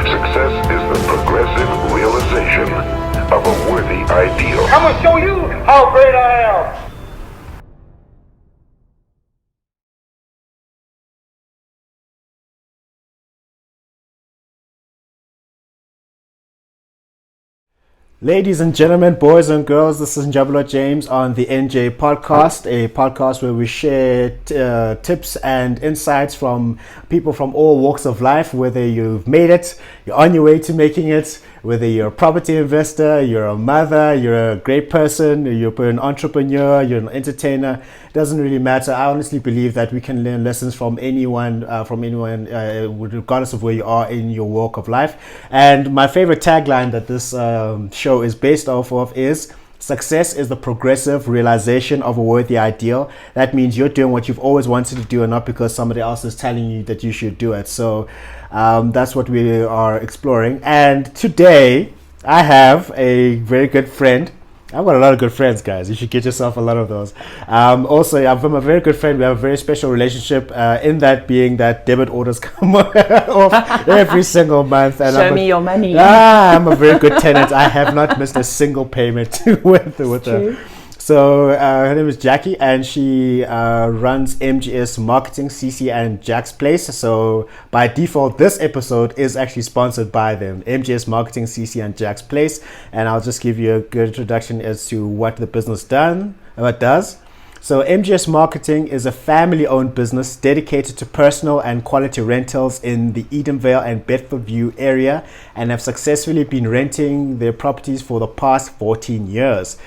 Success is the progressive realization of a worthy ideal. I'm going to show you how great I am. Ladies and gentlemen, boys and girls, this is Njabulo James on the NJ Podcast, a podcast where we share tips and insights from people from all walks of life, whether you've made it, you're on your way to making it, whether you're a property investor, you're a mother, you're a great person, you're an entrepreneur, you're an entertainer. It doesn't really matter. I honestly believe that we can learn lessons from anyone, regardless of where you are in your walk of life. And my favorite tagline that this show is based off of is: success is the progressive realization of a worthy ideal. That means you're doing what you've always wanted to do and not because somebody else is telling you that you should do it. So that's what we are exploring. And today I have a very good friend. I've got a lot of good friends, guys. You should get yourself a lot of those. Also, I'm a very good friend. We have a very special relationship, in that being that debit orders come off every single month. And Show me your money. I'm a very good tenant. I have not missed a single payment with her. So her name is Jackie, and she runs MGS Marketing, CC, and Jack's Place. So by default, this episode is actually sponsored by them, MGS Marketing, CC, and Jack's Place. And I'll just give you a good introduction as to what the business does. So MGS Marketing is a family-owned business dedicated to personal and quality rentals in the Edenvale and Bedfordview area, and have successfully been renting their properties for the past 14 years.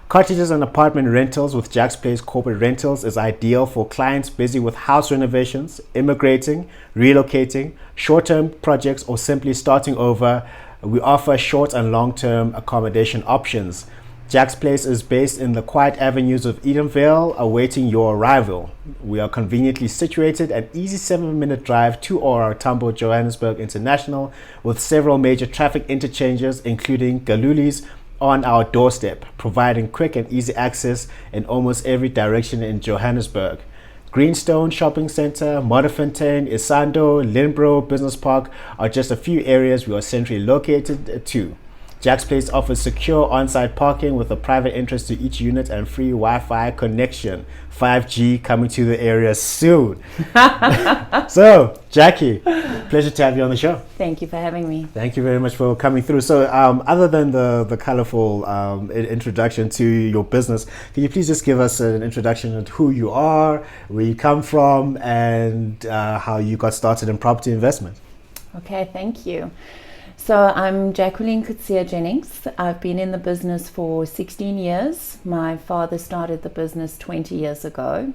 Cottages and apartment rentals with Jack's Place Corporate Rentals is ideal for clients busy with house renovations, immigrating, relocating, short-term projects, or simply starting over. We offer short and long-term accommodation options. Jack's Place is based in the quiet avenues of Edenvale, awaiting your arrival. We are conveniently situated, an easy 7-minute drive to or Tambo Johannesburg International, with several major traffic interchanges, including Galuli's, on our doorstep, providing quick and easy access in almost every direction in Johannesburg. Greenstone Shopping Center, Modderfontein, Isando, Linbro Business Park are just a few areas we are centrally located to. Jack's Place offers secure on-site parking with a private entrance to each unit and free Wi-Fi connection. 5G coming to the area soon. So, Jackie, pleasure to have you on the show. Thank you for having me. Thank you very much for coming through. So, other than the colorful introduction to your business, can you please just give us an introduction of who you are, where you come from, and how you got started in property investment? Okay, thank you. So I'm Jacqueline Jennings. I've been in the business for 16 years. My father started the business 20 years ago.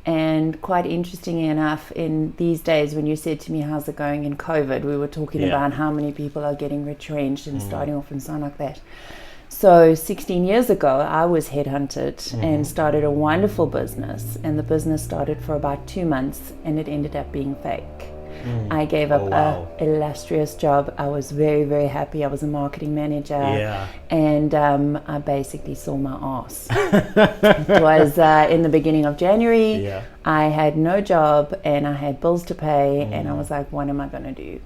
And quite interestingly enough, in these days when you said to me, how's it going in COVID, we were talking about how many people are getting retrenched and starting off and so on like that. So 16 years ago, I was headhunted and started a wonderful business. And the business started for about 2 months and it ended up being fake. I gave up an illustrious job. I was very, very happy. I was a marketing manager, and I basically saw my ass. It was in the beginning of January. I had no job and I had bills to pay, and I was like, what am I going to do?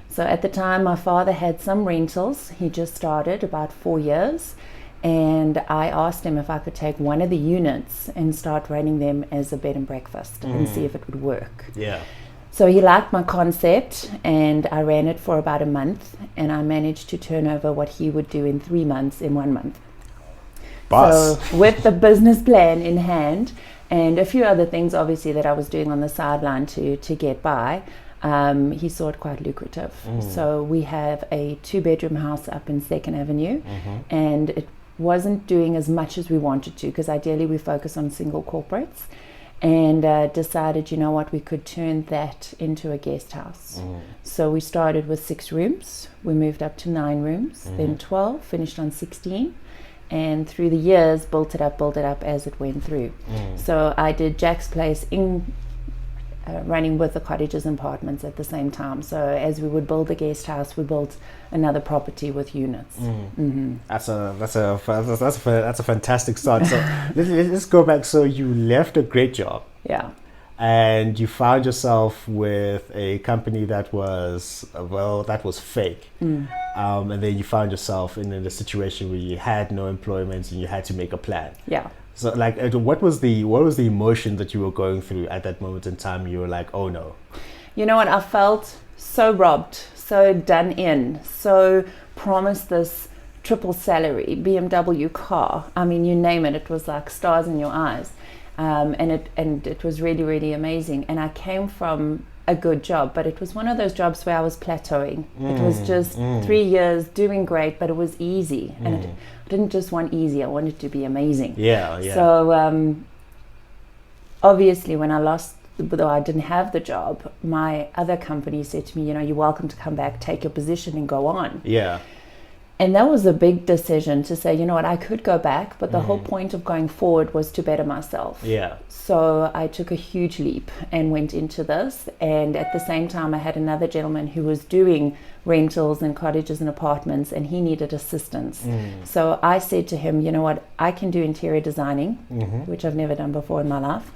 So at the time, my father had some rentals. He just started about 4 years. And I asked him if I could take one of the units and start running them as a bed and breakfast and see if it would work. So he liked my concept, and I ran it for about a month, and I managed to turn over what he would do in 3 months in 1 month. Boss. So with the business plan in hand and a few other things obviously that I was doing on the sideline to get by, he saw it quite lucrative. So we have a 2-bedroom house up in 2nd Avenue, and it wasn't doing as much as we wanted to, because ideally we focus on single corporates. And decided, you know what, we could turn that into a guest house. So we started with 6 rooms, we moved up to 9 rooms, then 12, finished on 16, and through the years built it up as it went through. So I did Jack's Place in running with the cottages and apartments at the same time. So as we would build the guest house, we built another property with units. That's a fantastic start. So let's go back. So you left a great job. and you found yourself with a company that was fake, and then you found yourself in a situation where you had no employment and you had to make a plan. Yeah. So like, what was the emotion that you were going through at that moment in time? You were like, oh no. You know what? I felt so robbed, so done in, so promised this triple salary, BMW car. I mean, you name it. It was like stars in your eyes. And it was really, really amazing. And I came from a good job, but it was one of those jobs where I was plateauing. It was just 3 years doing great, but it was easy. And I didn't just want easy, I wanted to be amazing. Yeah. So obviously when though I didn't have the job, my other company said to me, you're welcome to come back, take your position and go on. Yeah. And that was a big decision to say, I could go back, but the whole point of going forward was to better myself. Yeah. So I took a huge leap and went into this. And at the same time, I had another gentleman who was doing rentals and cottages and apartments, and he needed assistance. So I said to him, I can do interior designing, which I've never done before in my life.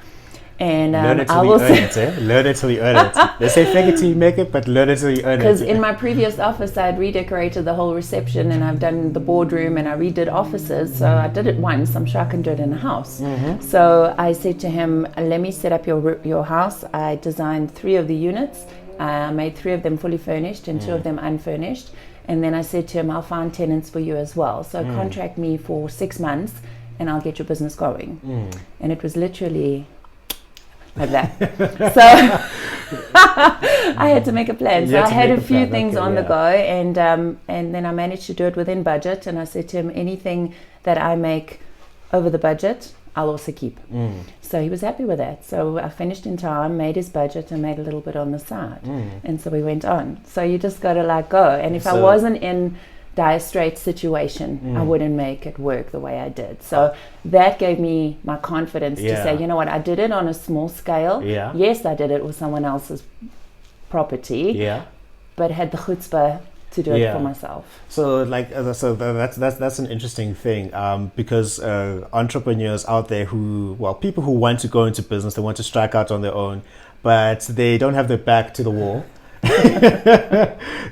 And learn it till you earn it, eh? Learn it till you earn it. They say fake it till you make it, but learn it till you earn it. Because in my previous office, I had redecorated the whole reception, and I've done the boardroom, and I redid offices. So I did it once. I'm sure I can do it in a house. So I said to him, let me set up your house. I designed 3 of the units. I made 3 of them fully furnished and 2 of them unfurnished. And then I said to him, I'll find tenants for you as well. So contract me for 6 months, and I'll get your business going. And it was literally like that. So I had to make a plan. So I had a few things on the go, and then I managed to do it within budget. And I said to him, anything that I make over the budget, I'll also keep. So he was happy with that. So I finished in time, made his budget, and made a little bit on the side. And so we went on. So you just got to let go. And if I wasn't in dire straits situation, I wouldn't make it work the way I did. So that gave me my confidence to say, I did it on a small scale. Yes, I did it with someone else's property, but had the chutzpah to do it for myself. So that's an interesting thing, because entrepreneurs out there people who want to go into business, they want to strike out on their own, but they don't have their back to the wall.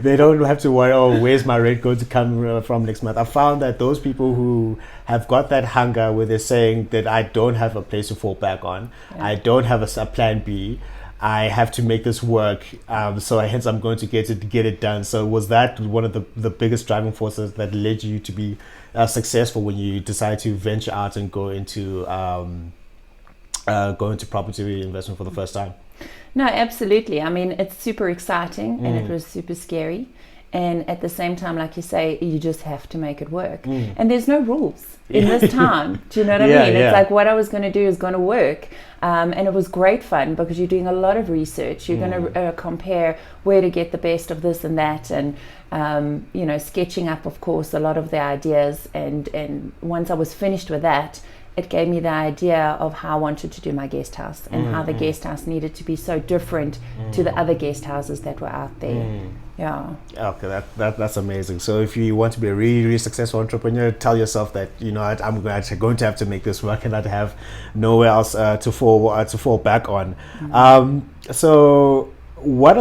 They don't have to worry, where's my rent going to come from next month. I found that those people who have got that hunger where they're saying that I don't have a place to fall back on, I don't have a plan B, I have to make this work, so hence I'm going to get it done. So was that one of the biggest driving forces that led you to be successful when you decided to venture out and go into property investment for the first time? No, absolutely. I mean, it's super exciting and it was super scary. And at the same time, like you say, you just have to make it work. And there's no rules in this time. Do you know what I mean? It's like what I was going to do is going to work. And it was great fun because you're doing a lot of research. You're going to compare where to get the best of this and that. And, sketching up, of course, a lot of the ideas. And once I was finished with that, it gave me the idea of how I wanted to do my guest house and how the guest house needed to be so different to the other guest houses that were out there. Yeah. Okay, that's amazing. So if you want to be a really, really successful entrepreneur, tell yourself that, I'm going to have to make this work and not have nowhere else to fall back on. So what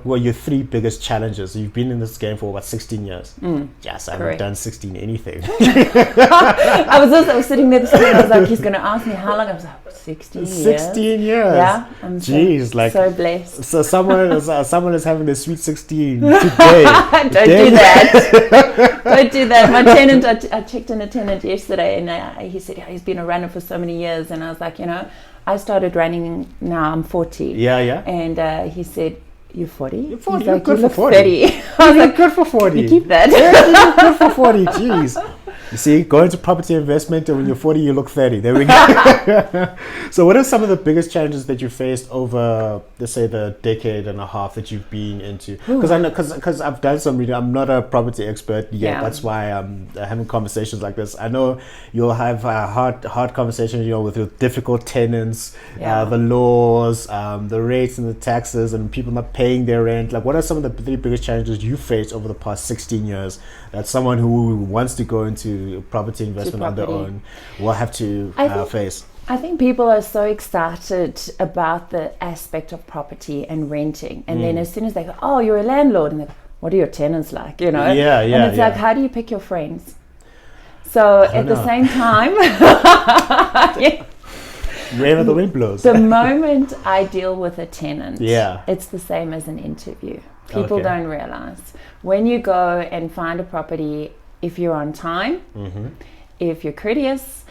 were your 3 biggest challenges? You've been in this game for about 16 years. Yes, I haven't done 16 anything. I was sitting there this morning, I was like, he's going to ask me how long. I was like, 16 years. 16 years. Yeah. I'm so blessed. So someone is having a sweet 16 today. Don't do that. Don't do that. My tenant, I checked in a tenant yesterday, and he said he's been a runner for so many years, and I was like, I started running now. I'm 40. Yeah. And he said, "You're 40? You're 40. He's You're like, good you for look 40. 30. I was like, good for 40. You keep that. Yeah, you're good for 40. Jeez. You see, go into property investment, and when you're 40, you look 30. There we go. So what are some of the biggest challenges that you faced over, let's say, the decade and a half that you've been into? Because I've done some reading. I'm not a property expert yet. Yeah. That's why I'm having conversations like this. I know you'll have hard conversations, with your difficult tenants, the laws, the rates and the taxes, and people not paying their rent. Like, what are some of the 3 biggest challenges you faced over the past 16 years that someone who wants to go into property investment on their own will have to face? I think people are so excited about the aspect of property and renting, and then as soon as they go, "Oh, you're a landlord," and they go, "What are your tenants like?" You know, and it's like, how do you pick your friends? So at the same time, wherever the wind blows. The moment I deal with a tenant, Yeah. it's the same as an interview. People don't realize when you go and find a property, if you're on time, if you're courteous,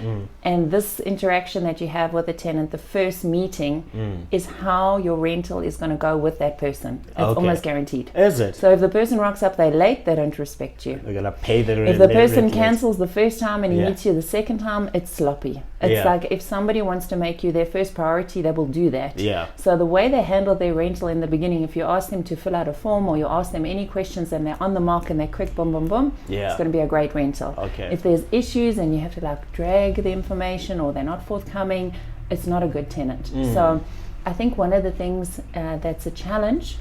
and this interaction that you have with a tenant, the first meeting is how your rental is going to go with that person. It's almost guaranteed. Is it? So if the person rocks up, they're late, they don't respect you. They're gonna pay the rent. If the person cancels the first time and he meets you the second time, it's sloppy. It's like if somebody wants to make you their first priority, they will do that. Yeah. So the way they handle their rental in the beginning, if you ask them to fill out a form or you ask them any questions and they're on the mark and they're quick, boom, boom, boom, it's going to be a great rental. Okay. If there's issues and you have to like drag the information or they're not forthcoming, it's not a good tenant. So I think one of the things that's a challenge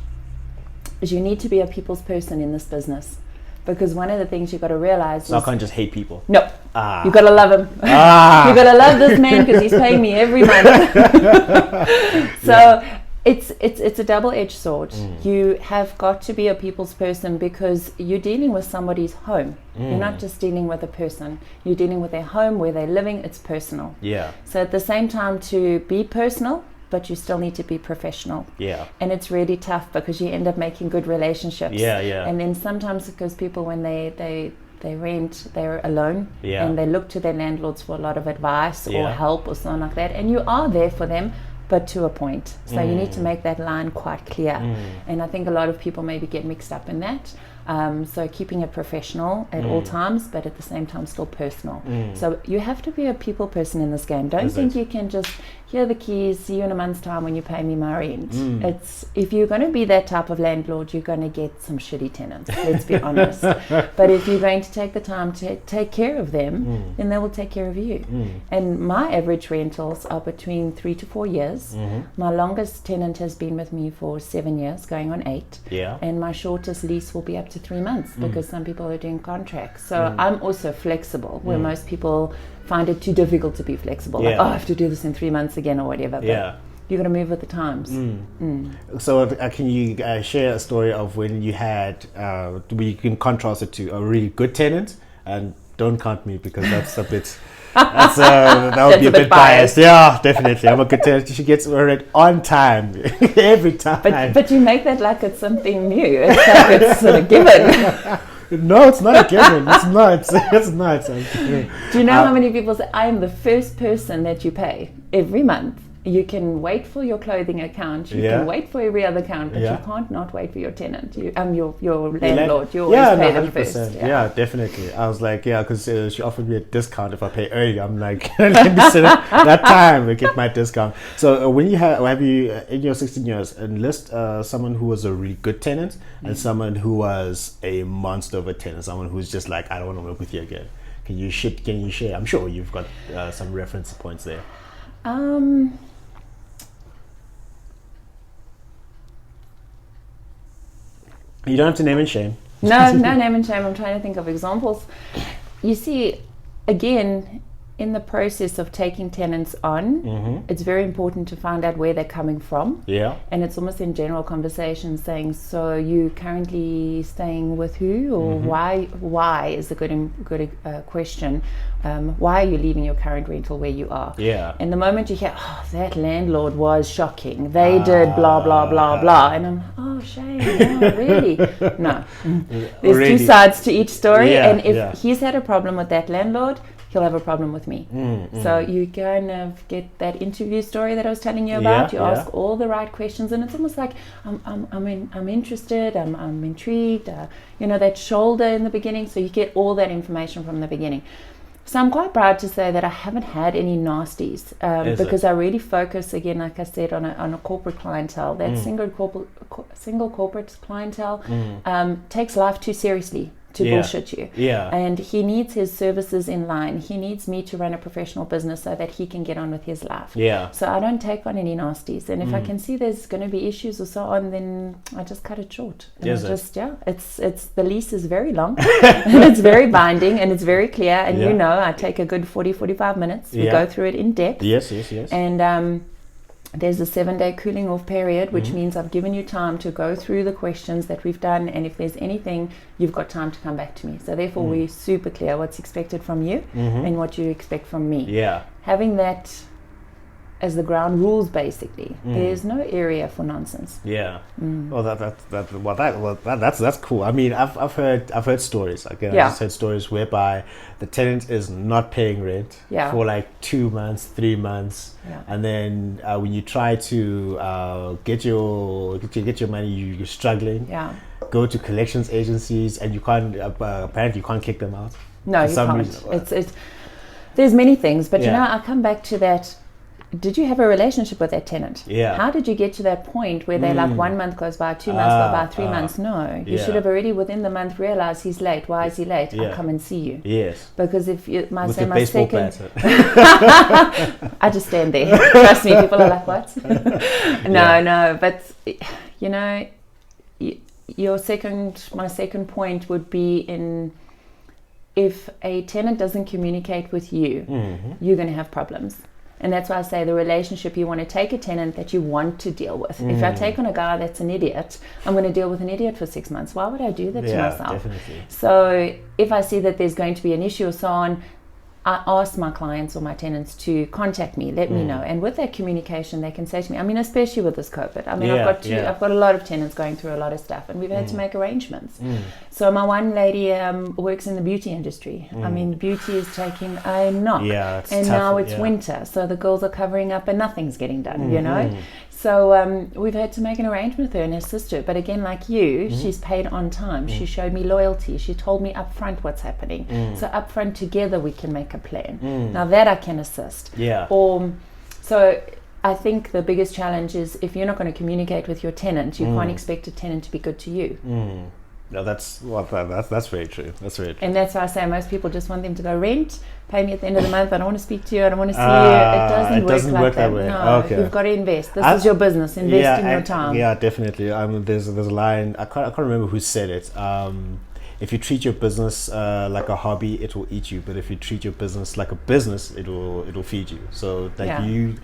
is you need to be a people's person in this business. Because one of the things you've got to realize is... I can't just hate people. No. You've got to love him. You've got to love this man because he's paying me every month. So it's a double-edged sword. You have got to be a people's person because you're dealing with somebody's home. You're not just dealing with a person. You're dealing with their home, where they're living. It's personal. Yeah. So at the same time, to be personal, but you still need to be professional. Yeah. And it's really tough because you end up making good relationships. Yeah, yeah. And then sometimes because people, when they rent, they're alone. Yeah. And they look to their landlords for a lot of advice or Yeah. help or something like that. And you are there for them, but to a point. So you need to make that line quite clear. And I think a lot of people maybe get mixed up in that. So keeping it professional at all times, but at the same time still personal. So you have to be a people person in this game. Don't think you can just, here are the keys, see you in a month's time when you pay me my rent. It's, if you're going to be that type of landlord, you're going to get some shitty tenants, let's be honest. But if you're going to take the time to take care of them, then they will take care of you. And my average rentals are between 3 to 4 years. My longest tenant has been with me for 7 years, going on 8. Yeah. And my shortest lease will be up to 3 months because some people are doing contracts. So I'm also flexible, where most people find it too difficult to be flexible. Like, oh, I have to do this in 3 months again or whatever. But you got to move with the times. So can you share a story of when you had, where you can contrast it to a really good tenant? And don't count me because that's a bit... that would be a bit biased. Yeah, definitely. I'm a good tenant. She gets her rent on time every time. But you make that like it's something new. It's like it's sort of given. No, it's not a given. It's not. It's not. Do you know how many people say, I am the first person that you pay every month? You can wait for your clothing account. You can wait for every other account, but you can't not wait for your tenant. Your landlord. You always pay them first. Yeah, definitely. I was like, because she offered me a discount if I pay early. I'm like, let me sit that time and get my discount. So when you have you in your 16 years, enlist someone who was a really good tenant and someone who was a monster of a tenant, someone who's just like, I don't want to work with you again. Can you share? I'm sure you've got some reference points there. You don't have to name and shame. No name and shame. I'm trying to think of examples. You see, again, in the process of taking tenants on, it's very important to find out where they're coming from. Yeah. And it's almost in general conversation saying, so you currently staying with who, or why is a good question. Why are you leaving your current rental where you are? Yeah. And the moment you hear, oh, that landlord was shocking. They did blah, blah, blah, blah. And I'm, oh, shame. No, really? No. There's two sides to each story. And if he's had a problem with that landlord, he'll have a problem with me. So you kind of get that interview story that I was telling you about. You ask all the right questions, and it's almost like I'm interested, I'm intrigued. That shoulder in the beginning. So you get all that information from the beginning. So I'm quite proud to say that I haven't had any nasties because I really focus, again, like I said, on a corporate clientele. That single corporate clientele takes life too seriously. to Yeah. bullshit you. Yeah. And he needs his services in line. He needs me to run a professional business so that he can get on with his life. Yeah. So I don't take on any nasties. And if I can see there's going to be issues or so on, then I just cut it short. And Is I it? just, it's the lease is very long and it's very binding and it's very clear. And Yeah. you know, I take a good 45 minutes. We Yeah. go through it in depth. Yes. And there's a 7-day cooling off period, which means I've given you time to go through the questions that we've done, and if there's anything, you've got time to come back to me. So therefore, we're super clear what's expected from you and what you expect from me. Yeah. Having that as the ground rules, basically, there's no area for nonsense. Yeah. Well, that's cool. I mean, I've heard stories. Again, Yeah. I just heard stories whereby the tenant is not paying rent Yeah. for like 2 months, 3 months, Yeah. and then when you try to get your money, you're struggling. Yeah. Go to collections agencies, and you can't. Apparently, you can't kick them out. No, For you some can't. reason. It's there's many things, but you Yeah. know, I come back to that. Did you have a relationship with that tenant? Yeah. How did you get to that point where they like 1 month goes by, 2 months go by, 3 months? No, you Yeah. should have already within the month realized he's late. Why is he late? Yeah. I'll come and see you. Yes. Because if you, With my the baseball second, bat. I just stand there. Trust me, people are like, what? Yeah. No, but you know, my second point would be in if a tenant doesn't communicate with you, you're going to have problems. And that's why I say the relationship, you want to take a tenant that you want to deal with. If I take on a guy that's an idiot, I'm going to deal with an idiot for 6 months. Why would I do that to Yeah, myself? definitely. So if I see that there's going to be an issue or so on, I ask my clients or my tenants to contact me, let me know. And with that communication, they can say to me, I mean, especially with this COVID, I mean, Yeah, I've got a lot of tenants going through a lot of stuff, and we've had to make arrangements. So my one lady works in the beauty industry. I mean, beauty is taking a knock. Yeah, it's and tough, now it's yeah. winter, so the girls are covering up and nothing's getting done, you know? So we've had to make an arrangement with her and assist her. But again, like you, she's paid on time. She showed me loyalty. She told me up front what's happening. So up front together we can make a plan. Now that I can assist. Yeah. So I think the biggest challenge is if you're not going to communicate with your tenant, you can't expect a tenant to be good to you. No, that's very true. That's very true. And that's why I say most people just want them to go rent, pay me at the end of the month. I don't want to speak to you. I don't want to see you. It doesn't work like that. way. No, Okay. you've got to invest. This is your business. Invest in your time. Yeah, definitely. There's a line. I can't remember who said it. If you treat your business like a hobby, it will eat you. But if you treat your business like a business, it will feed you. So like Yeah.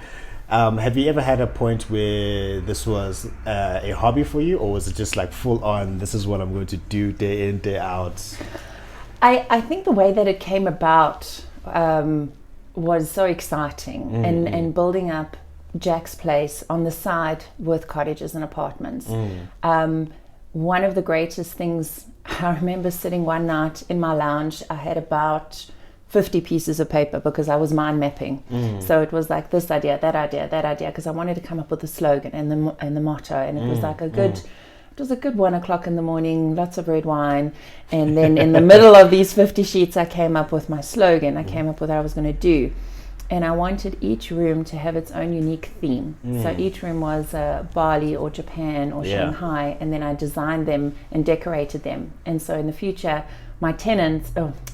have you ever had a point where this was a hobby for you, or was it just like full on? This is what I'm going to do day in, day out. I think the way that it came about was so exciting, and building up Jack's Place on the side with cottages and apartments. One of the greatest things, I remember sitting one night in my lounge. I had about 50 pieces of paper because I was mind mapping. So it was like this idea, that idea, because I wanted to come up with a slogan and the motto, and it was like it was a good 1 o'clock in the morning, lots of red wine, and then in the middle of these 50 sheets I came up with my slogan. I came up with what I was going to do, and I wanted each room to have its own unique theme. So each room was Bali or Japan or Shanghai, and then I designed them and decorated them. And so in the future, my tenants,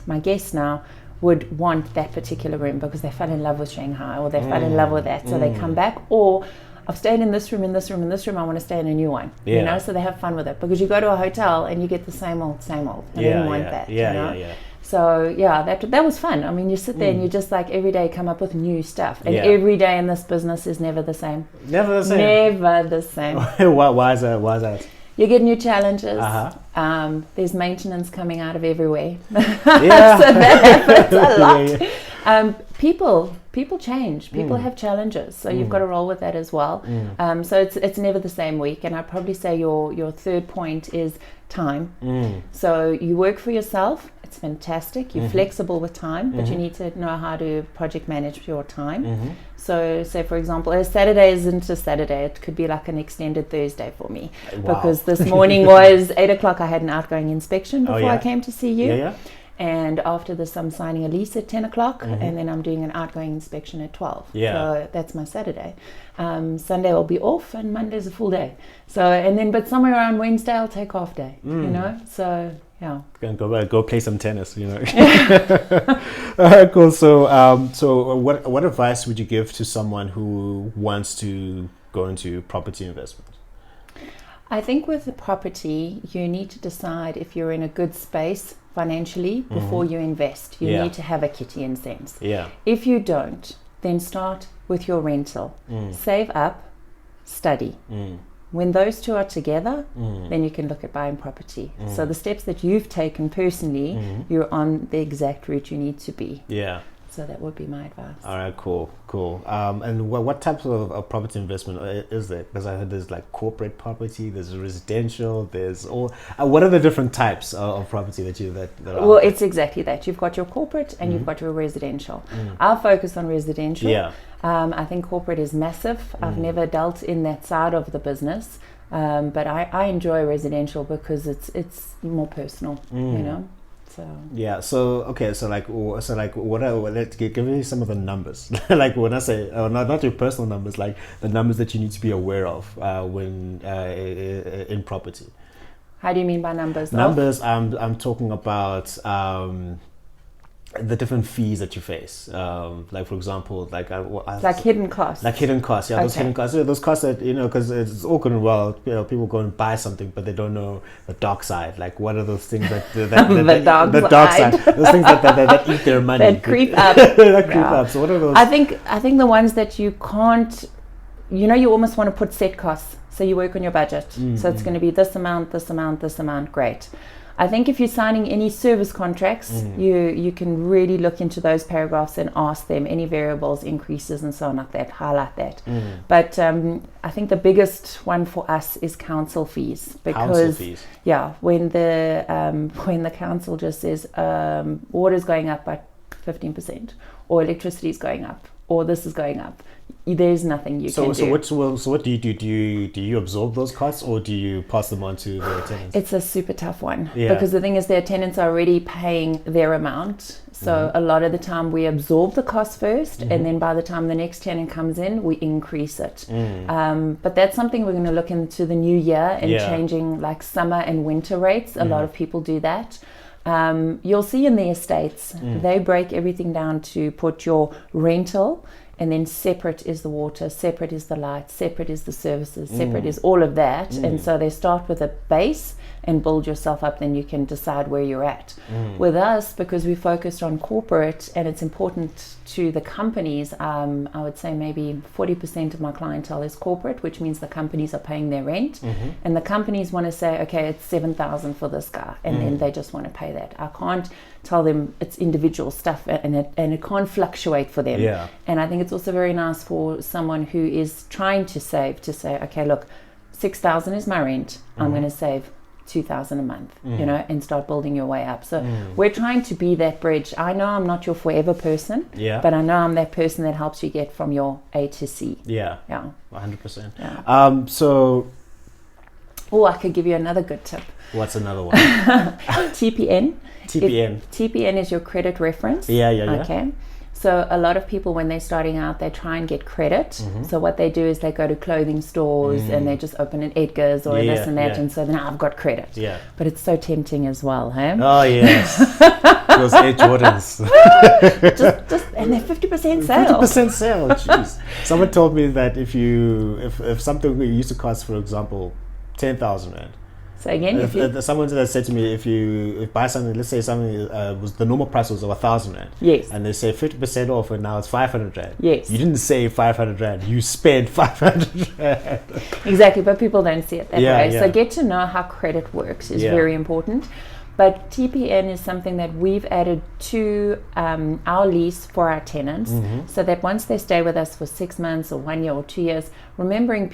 my guests now, would want that particular room because they fell in love with Shanghai or they fell in love with that, so they come back. Or I've stayed in this room, I want to stay in a new one. Yeah. You know, so they have fun with it, because you go to a hotel and you get the same old. I didn't want that. You know? So that was fun. I mean, you sit there and you just like every day come up with new stuff, and every day in this business is never the same. Never the same. Never the same. Why is that? You get new challenges. There's maintenance coming out of everywhere. So that happens a lot. People change. People have challenges, so you've got to roll with that as well. So it's never the same week. And I'd probably say your third point is time. So you work for yourself. It's fantastic. You're flexible with time, but you need to know how to project manage your time. So say, for example, a Saturday isn't a Saturday. It could be like an extended Thursday for me. Wow. Because this morning was 8 o'clock. I had an outgoing inspection before I came to see you. Yeah. And after this, I'm signing a lease at 10 o'clock, and then I'm doing an outgoing inspection at 12. Yeah. So that's my Saturday. Sunday will be off, and Monday's a full day. So, but somewhere around Wednesday, I'll take half day, you know? So, Yeah. Go play some tennis, you know. Cool. So what advice would you give to someone who wants to go into property investment? I think with the property, you need to decide if you're in a good space financially before you invest. You need to have a kitty in sense. Yeah. If you don't, then start with your rental. Save up, study. When those two are together, then you can look at buying property. So the steps that you've taken personally, you're on the exact route you need to be. Yeah. So that would be my advice. All right, cool. And what types of property investment is there? Because I heard there's like corporate property, there's residential, there's all. What are the different types of property that are? Well, it's exactly that. You've got your corporate and you've got your residential. I'll focus on residential. Yeah. I think corporate is massive. I've never dealt in that side of the business, but I enjoy residential because it's more personal. You know. So. Yeah. So okay. So let's give me some of the numbers. Like when I say, not your personal numbers, like the numbers that you need to be aware of when in property. How do you mean by numbers? Numbers. I'm talking about the different fees that you face. Like for example, like hidden costs. Like hidden costs. Yeah, those hidden costs. Those costs that because it's all good and well. People go and buy something, but they don't know the dark side. Like what are those things that the dark side. Those things that eat their money. That creep up. Up. So what are those? I think the ones that you can't. You almost want to put set costs. So you work on your budget. So it's going to be this amount, this amount, this amount. Great. I think if you're signing any service contracts, you can really look into those paragraphs and ask them any variables, increases and so on like that, highlight that. But I think the biggest one for us is council fees. Because when the council just says water's going up by 15% or electricity is going up or this is going up, there's nothing you can do. So what do you do? Do you absorb those costs or do you pass them on to the tenants? It's a super tough one because the thing is their tenants are already paying their amount. So a lot of the time we absorb the cost first and then by the time the next tenant comes in, we increase it. But that's something we're going to look into the new year and changing like summer and winter rates. A lot of people do that. You'll see in the estates, they break everything down to put your rental and then separate is the water, separate is the light, separate is the services, separate is all of that. And so they start with a base and build yourself up, then you can decide where you're at. With us, because we focused on corporate and it's important to the companies, I would say maybe 40% of my clientele is corporate, which means the companies are paying their rent and the companies want to say, okay, it's 7,000 for this guy and then they just want to pay that. I can't tell them it's individual stuff and it can't fluctuate for them. And I think it's also very nice for someone who is trying to save to say, okay, look, 6,000 is my rent. I'm going to save 2,000 a month, and start building your way up. So we're trying to be that bridge. I know I'm not your forever person, but I know I'm that person that helps you get from your A to C. 100%. I could give you another good tip. What's another one? TPN. TPN is your credit reference. Okay. So a lot of people, when they're starting out, they try and get credit. So what they do is they go to clothing stores and they just open an Edgar's or this and that, and so then I've got credit. But it's so tempting as well, hey? Oh yes, those Air Jordans. And they're 50% sale. 50% sale. Jeez. Someone told me that if something used to cost, for example, 10,000 rand. So again, someone that said to me, if you buy something, let's say something was the normal price was of 1,000 rand. Yes. And they say 50% off, and now it's 500 rand. Yes. You didn't save 500 rand. You spent 500 rand. Exactly, but people don't see it that way. So get to know how credit works is very important. But TPN is something that we've added to our lease for our tenants, so that once they stay with us for 6 months or 1 year or 2 years, remember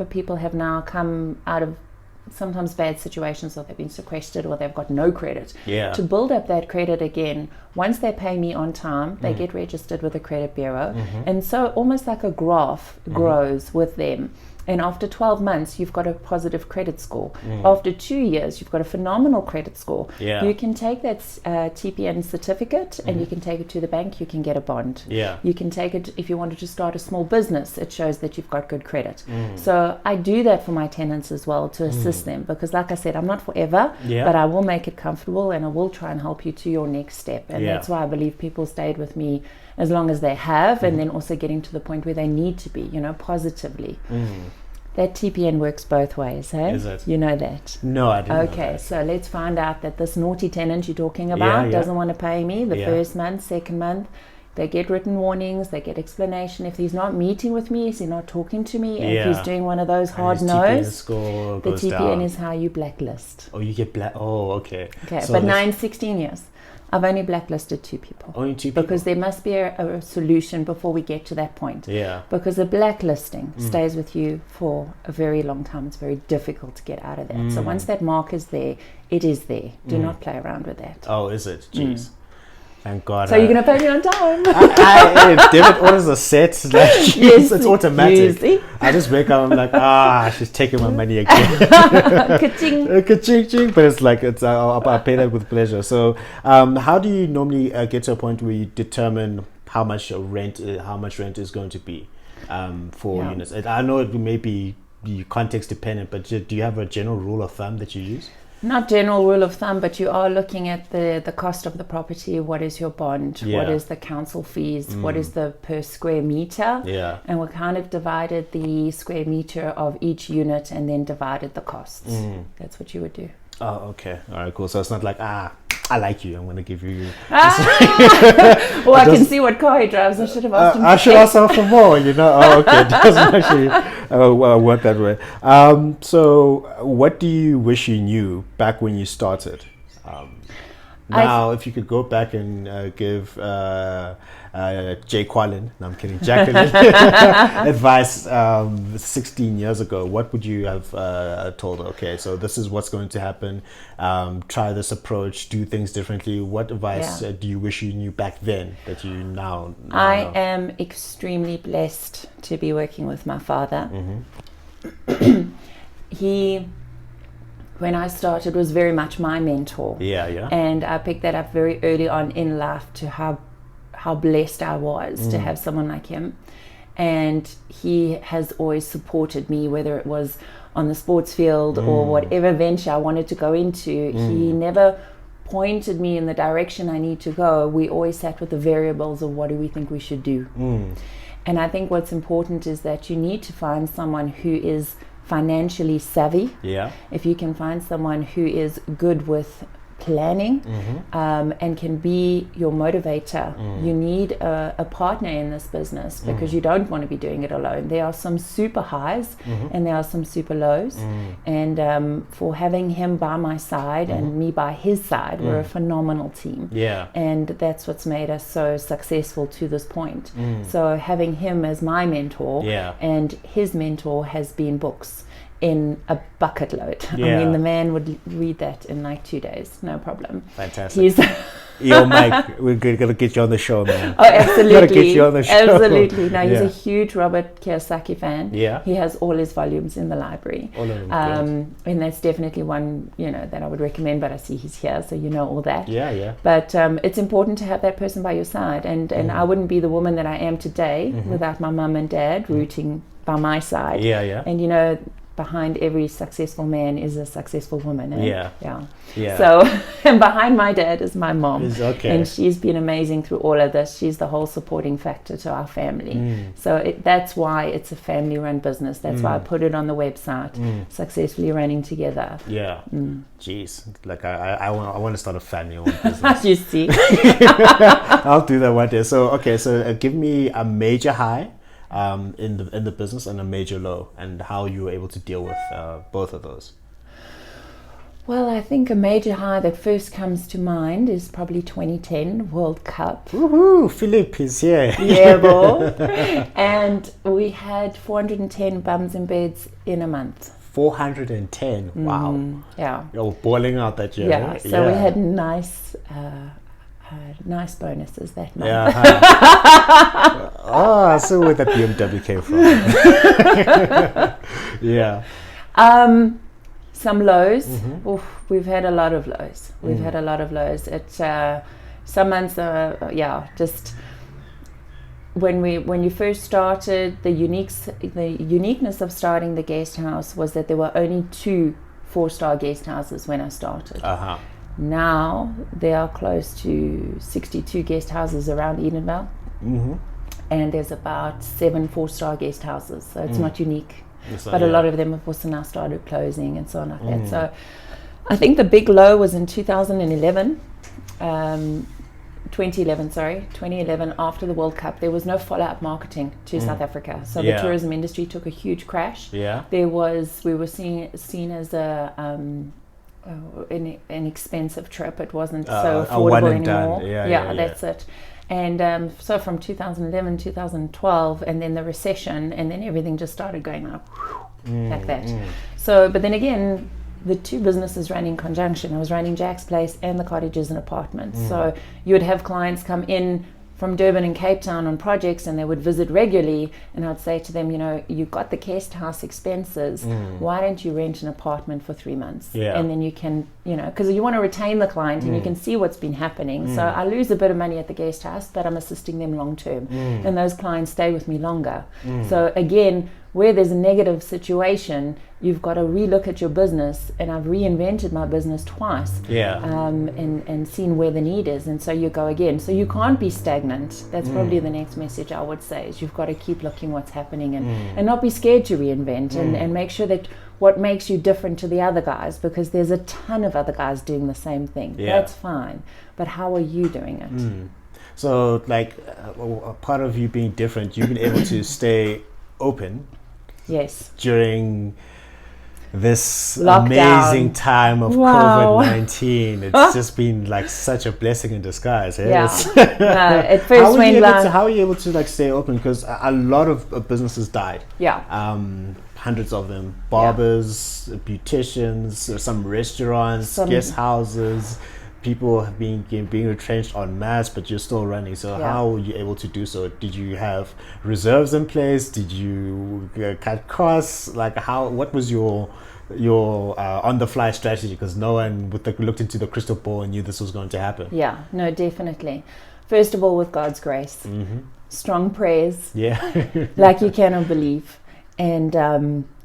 people have now come out of sometimes bad situations, or they've been sequestered or they've got no credit. To build up that credit again, once they pay me on time, they get registered with the credit bureau, and so almost like a graph grows with them. And after 12 months, you've got a positive credit score. After 2 years, you've got a phenomenal credit score. Yeah. You can take that TPN certificate and you can take it to the bank. You can get a bond. Yeah. You can take it if you wanted to start a small business. It shows that you've got good credit. So I do that for my tenants as well to assist them, because like I said, I'm not forever, Yeah. but I will make it comfortable and I will try and help you to your next step. And Yeah. that's why I believe people stayed with me as long as they have, and then also getting to the point where they need to be, positively. That TPN works both ways, hey? Is it? You know that. No, I didn't know Okay, that. so let's find out that this naughty tenant you're talking about Yeah. doesn't want to pay me the Yeah. first month, second month. They get written warnings, they get explanation. If he's not meeting with me, if he's not talking to me, and if Yeah. he's doing one of those And hard his TPN no's, score the goes TPN down. is how you blacklist. Oh, you get black. Oh, okay. Okay, So but let's- now in 16 years, I've only blacklisted 2 people. Only 2 people. Because there must be a solution before we get to that point. Yeah. Because a blacklisting stays with you for a very long time. It's very difficult to get out of that. So once that mark is there, it is there. Do not play around with that. Oh, is it? Jeez. Thank God. So you're going to pay me on time? Debit orders are set. Like, Yes, it's automatic. usually. I just wake up. I'm like, she's taking my money again. Ka-ching. Ka-ching-ching. But it's like I pay that with pleasure. So, how do you normally get to a point where you determine how much rent is going to be for Yeah. units? I know it may be context dependent, but do you have a general rule of thumb that you use? Not general rule of thumb, but you are looking at the cost of the property. What is your bond? Yeah. What is the council fees? What is the per square meter? Yeah. And we kind of divided the square meter of each unit and then divided the costs. That's what you would do. Oh, okay. All right, cool. So it's not like, I like you, I'm going to give you... Well, I can see what car he drives. I should have asked him. I should ask her for more, Oh, okay. It doesn't actually work that way. So what do you wish you knew back when you started? Now, if you could go back and give Jacqueline, no, I'm kidding, Jacqueline, advice 16 years ago, what would you have told her? Okay, so this is what's going to happen. Try this approach, do things differently. What advice do you wish you knew back then that you now I know? am extremely blessed to be working with my father. He, when I started, was very much my mentor. Yeah. And I picked that up very early on in life, to how blessed I was to have someone like him. And he has always supported me, whether it was on the sports field or whatever venture I wanted to go into. He never pointed me in the direction I need to go. We always sat with the variables of what do we think we should do. And I think what's important is that you need to find someone who is financially savvy. Yeah. If you can find someone who is good with planning and can be your motivator, you need a partner in this business, because you don't want to be doing it alone. There are some super highs and there are some super lows, and for having him by my side and me by his side, we're a phenomenal team. Yeah. And that's what's made us so successful to this point. So having him as my mentor, and his mentor has been books in a bucket load. Yeah. I mean, the man would read that in like 2 days, no problem. Fantastic. He's Yo, Mike, we're going to get you on the show, man. oh, absolutely. Gotta get you on the show. Absolutely. No, he's Yeah. a huge Robert Kiyosaki fan. Yeah. He has all his volumes in the library. All of them, and that's definitely one, that I would recommend, but I see he's here, so you know all that. Yeah. But it's important to have that person by your side. And I wouldn't be the woman that I am today without my mum and dad rooting by my side. Yeah. And behind every successful man is a successful woman. Yeah. Yeah. So, and behind my dad is my mom. Okay. And she's been amazing through all of this. She's the whole supporting factor to our family. So that's why it's a family-run business. That's why I put it on the website, successfully running together. Yeah. Jeez. Like, I want to start a family-owned business. You see? I'll do that one day. So, okay. So, give me a major high in the business and a major low, and how you were able to deal with both of those. Well, I think a major high that first comes to mind is probably 2010 World Cup. Woohoo! Philip is here. Yeah, bro. And we had 410 bums in beds in a month. 410. Wow. Yeah. You're balling out that year. Yeah. Right? So we had nice Nice bonuses that month. Yeah. Oh, so where that BMW came from. Yeah. Some lows. Oof, we've had a lot of lows. It's some months, just when you first started, the uniqueness of starting the guest house was that there were only 2 4-star guest houses when I started. Now there are close to 62 guest houses around Edenvale, and there's about 7 4-star guest houses. So it's not unique. But a lot of them have also now started closing and so on like that. So I think the big low was in 2011 after the World Cup. There was no follow-up marketing to South Africa. So the tourism industry took a huge crash. We were seen as an expensive trip. It wasn't so affordable anymore. That's it. And so from 2011, 2012, and then the recession, and then everything just started going up like that. So, but then again, the 2 businesses ran in conjunction. I was running Jack's Place and the cottages and apartments. So you would have clients come in from Durban and Cape Town on projects, and they would visit regularly, and I'd say to them, you've got the guest house expenses, why don't you rent an apartment for 3 months? And then you can, because you want to retain the client and you can see what's been happening. So I lose a bit of money at the guest house, but I'm assisting them long term, and those clients stay with me longer. So again, where there's a negative situation, you've got to relook at your business, and I've reinvented my business twice, and seen where the need is, and so you go again. So you can't be stagnant. That's probably the next message I would say, is you've got to keep looking what's happening, and not be scared to reinvent, and make sure that what makes you different to the other guys, because there's a ton of other guys doing the same thing. That's fine, but how are you doing it? So like a part of you being different, you've been able to stay open during this lockdown. Amazing time of COVID-19. It's just been like such a blessing in disguise. At first how are you able to like stay open? Because a lot of businesses died. Hundreds of them. Barbers, beauticians, some restaurants, guest houses. People have been retrenched en masse, but you're still running. So how were you able to do so? Did you have reserves in place? Did you cut costs? Like what was your on the fly strategy? Because no one looked into the crystal ball and knew this was going to happen. No, definitely. First of all, with God's grace, strong prayers, like you cannot believe. And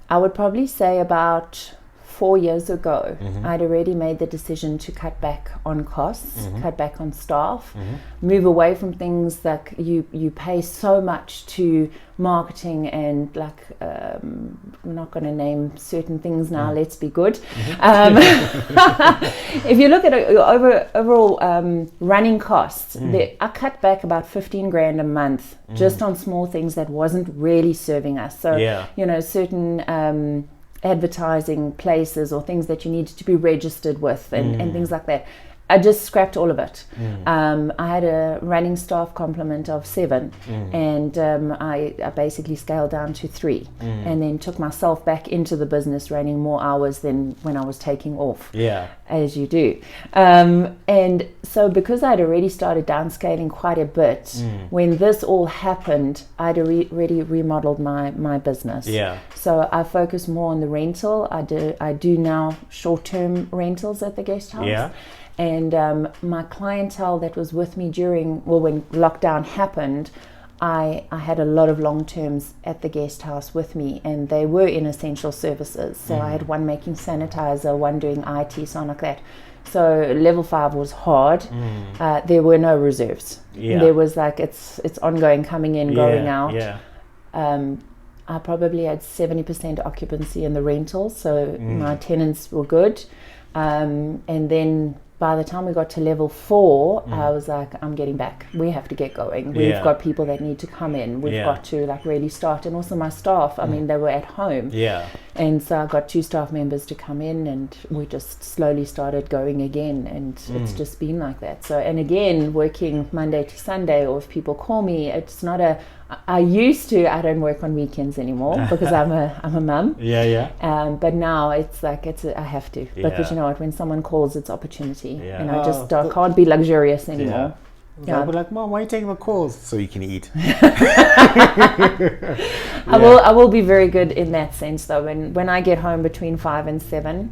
I would probably say about 4 years ago, I'd already made the decision to cut back on costs, cut back on staff, move away from things that you pay so much to marketing, and like I'm not going to name certain things now. Let's be good. If you look at your overall running costs, I cut back about 15 grand a month just on small things that wasn't really serving us. So certain advertising places or things that you needed to be registered with, and things like that. I just scrapped all of it. I had a running staff complement of 7, and I basically scaled down to 3, and then took myself back into the business, running more hours than when I was taking off, as you do. And so because I'd already started downscaling quite a bit, when this all happened, I'd already remodeled my business. So I focus more on the rental. I do now short-term rentals at the guest house. And my clientele that was with me when lockdown happened, I had a lot of long terms at the guest house with me, and they were in essential services. So I had one making sanitizer, one doing IT, so on like that. So level 5 was hard. There were no reserves. There was like it's ongoing, coming in, going out. I probably had 70% occupancy in the rentals, so my tenants were good. And then by the time we got to level 4, I was like, I'm getting back. We have to get going. We've got people that need to come in. We've got to like really start. And also my staff, I mean, they were at home. And so I got 2 staff members to come in, and we just slowly started going again. And it's just been like that. So, and again, working Monday to Sunday, or if people call me, it's not I used to. I don't work on weekends anymore because I'm a mum. Yeah. But now it's like I have to, because you know what? When someone calls, it's opportunity, and I just can't be luxurious anymore. I'll be like, Mom, why are you taking the calls? So you can eat. I will be very good in that sense though. When I get home between 5 and 7,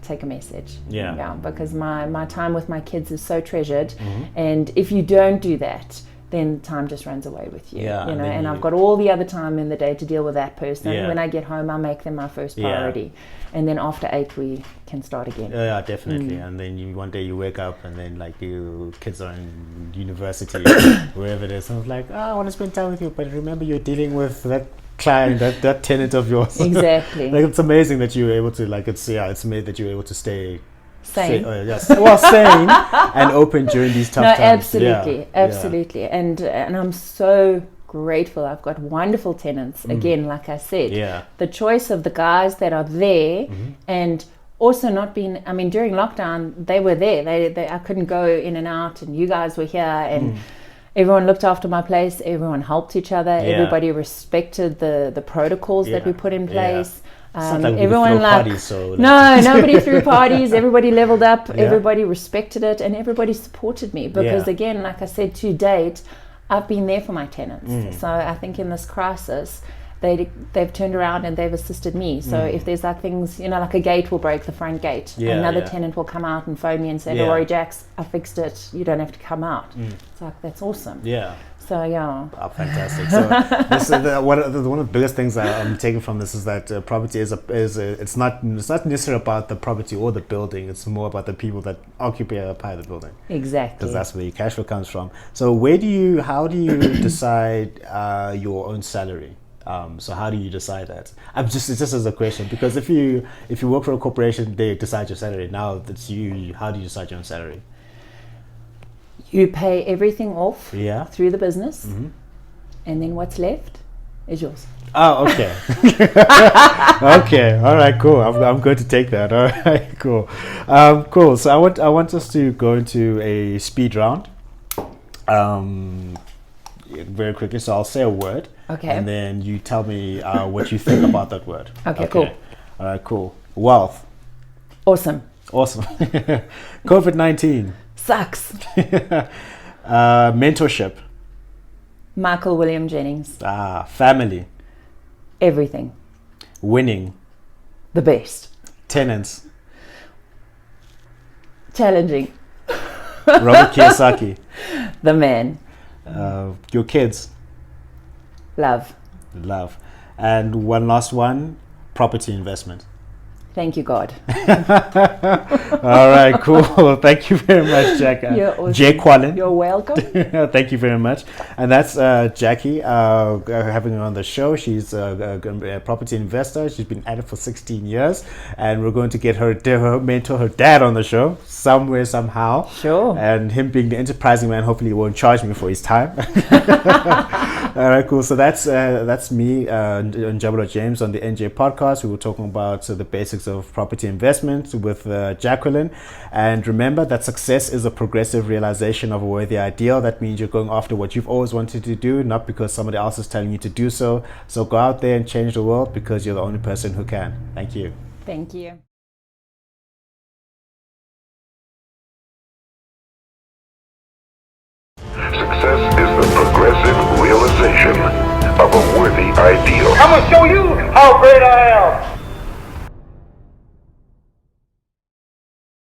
take a message. Yeah, because my time with my kids is so treasured, and if you don't do that, then time just runs away with you. You know, and I've got all the other time in the day to deal with that person. When I get home, I'll make them my first priority, and then after 8 we can start again. Yeah, definitely. And then one day you wake up and then like your kids are in university, wherever it is. And I was like, I want to spend time with you, but remember you're dealing with that client, that tenant of yours. Exactly. Like, it's amazing that you were able to it's amazing that you were able to stay sane. Sane and open during these tough times. Absolutely. And I'm so grateful. I've got wonderful tenants. Again, like I said, the choice of the guys that are there, and also not being, I mean, during lockdown, they were there. They I couldn't go in and out, and you guys were here, and everyone looked after my place. Everyone helped each other. Everybody respected the protocols that we put in place. Everyone parties, nobody threw parties. Everybody leveled up. Everybody respected it, and everybody supported me because, again, like I said, to date, I've been there for my tenants. So I think in this crisis, they've turned around and they've assisted me. So if there's like things, you know, like a gate will break, the front gate, another tenant will come out and phone me and say, "Don't worry, Jax, I fixed it. You don't have to come out." It's like, that's awesome. So fantastic. So this is one of the biggest things I'm taking from this is that property it's not necessarily about the property or the building. It's more about the people that occupy the building. Exactly. Because that's where your cash flow comes from. So how do you decide your own salary? So how do you decide that? It's just as a question, because if you work for a corporation, they decide your salary. Now that's you. How do you decide your own salary? You pay everything off through the business, and then what's left is yours. Oh, okay. Okay, all right, cool. I'm going to take that. All right, cool. Cool. So I want us to go into a speed round. Very quickly. So I'll say a word. Okay. And then you tell me what you think about that word. Okay, cool. All right, cool. Wealth. Awesome. COVID-19. Sucks. Mentorship. Michael William Jennings. Family. Everything. Winning. The best. Tenants. Challenging. Robert Kiyosaki. The man. Your kids. Love. And one last one, property investment. Thank you, God. All right, cool. Thank you very much, Jacqueline. You're welcome. Thank you very much. And that's Jackie, having her on the show. She's a property investor. She's been at it for 16 years. And we're going to get her mentor, her dad, on the show somewhere, somehow. Sure. And him being the enterprising man, hopefully he won't charge me for his time. All right, cool. So that's me, Njabulo James, on the NJ podcast. We were talking about the basics of property investment with Jacqueline. And remember that success is a progressive realization of a worthy ideal. That means you're going after what you've always wanted to do, not because somebody else is telling you to do so. So go out there and change the world, because you're the only person who can. Thank you. Thank you. Success is the progressive realization of a worthy ideal. I'm gonna show you how great I am.